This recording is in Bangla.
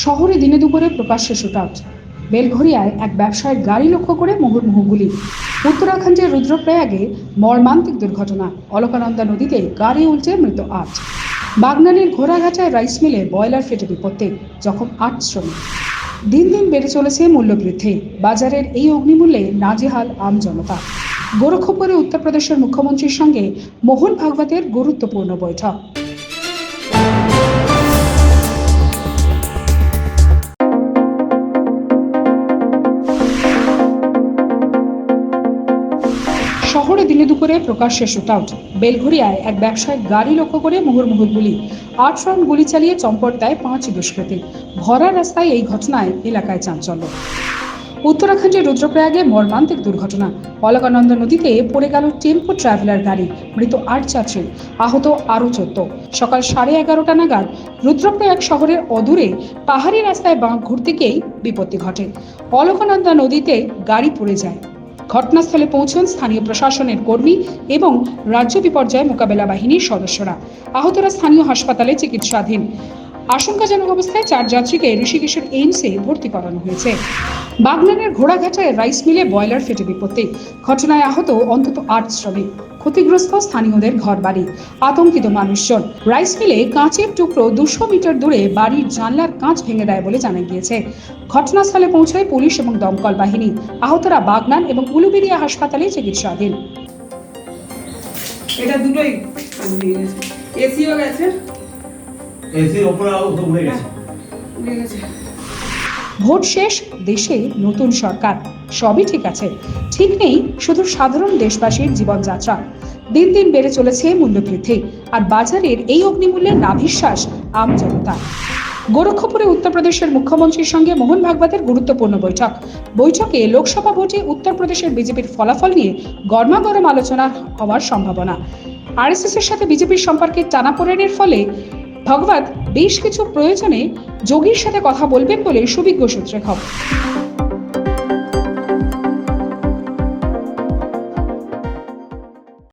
শহরে দিনে দুপুরে প্রকাশ্যে শুটআউট। বেলঘরিয়ায় এক ব্যবসায়ীর গাড়ি লক্ষ্য করে মুহুর্মুহু গুলি। উত্তরাখণ্ডের রুদ্রপ্রয়াগে মর্মান্তিক দুর্ঘটনা। অলকানন্দা নদীতে গাড়ি উল্টে মৃত ৮। বাগনানের ঘোড়াঘাটায় রাইস মিলে বয়লার ফেটে বিপত্তি, জখম ৮ শ্রমিক। দিন দিন বেড়ে চলেছে মূল্যবৃদ্ধি। বাজারের এই অগ্নিমূল্যে নাজেহাল আম জনতা। গোরক্ষপুরে উত্তরপ্রদেশের মুখ্যমন্ত্রীর সঙ্গে মোহন ভাগবতের গুরুত্বপূর্ণ বৈঠক। শহরে দিনে দুপুরে প্রকাশ্যে শুটআউট। বেলঘরিয়ায় এক ব্যবসায়িক গাড়ি লক্ষ্য করে মুহুর্মুহু গুলি। ৮ রাউন্ড গুলি চালিয়ে চম্পট দেয় ৫ দুষ্কৃতী। ভরা রাস্তায় এই ঘটনায় এলাকায় চাঞ্চল্য। উত্তরাখণ্ডের রুদ্রপ্রয়াগে মর্মান্তিক দুর্ঘটনা। অলকানন্দা নদীতে পড়ে গেল টেম্পো ট্রাভেলার গাড়ি, মৃত ৮ যাত্রী, আহত আরও ১৪। সকাল 11:30 নাগাদ রুদ্রপ্রয়াগ শহরের অদূরে পাহাড়ি রাস্তায় বাঁক ঘুরতে গিয়েই বিপত্তি ঘটে। অলকানন্দা নদীতে গাড়ি পড়ে যায়। ঘটনাস্থলে পৌঁছন স্থানীয় প্রশাসনের কর্মী এবং রাজ্য বিপর্যয় মোকাবেলা বাহিনীর সদস্যরা। আহতরা স্থানীয় হাসপাতালে চিকিৎসাধীন। আশঙ্কাজনক অবস্থায় ৪ যাত্রীকে ঋষিকেশের এইমসে ভর্তি করানো হয়েছে। বাগনানের ঘোড়াঘাটায় রাইস মিলে বয়লার ফেটে বিপত্তি। ঘটনায় আহত অন্তত ৮ শ্রমিক। ক্ষতিগ্রস্ত স্থানীয়দের ঘরবাড়ি, আতঙ্কিত মানুষজন। রাইস মিলে কাঁচের টুকরো ২০০ মিটার দূরে বাড়ির জানলার কাঁচ ভেঙে দেয় বলে জানা গিয়েছে। ঘটনাস্থলে পৌঁছায় পুলিশ এবং দমকল বাহিনী। আহতরা বাগনান এবং উলুবেড়িয়া হাসপাতালে চিকিৎসাধীন। এটা দুটোই এসিও গেছে, এসির উপরে তো উড়ে গেছে। উড়ে গেছে। ভোট শেষ, দেশে নতুন সরকার, সবই ঠিক আছে। ঠিক নেই শুধু সাধারণ দেশবাসীর জীবনযাত্রা। দিন দিন বেড়ে চলেছে মূল্যবৃদ্ধি, আর বাজারের এই অগ্নিমূল্যে নাভিশ্বাস আম জনতা। গোরক্ষপুরে উত্তরপ্রদেশের মুখ্যমন্ত্রীর সঙ্গে মোহন ভাগবতের গুরুত্বপূর্ণ বৈঠক। বৈঠকে লোকসভা ভোটে উত্তরপ্রদেশের বিজেপির ফলাফল নিয়ে গরমাগরম আলোচনা হওয়ার সম্ভাবনা। আরএসএস এর সাথে বিজেপির সম্পর্কে টানাপোড়েনের ফলে ভাগবত বেশ কিছু প্রয়োজনে যোগীর সাথে কথা বলবেন বলে সুবিজ্ঞ সূত্রে খবর।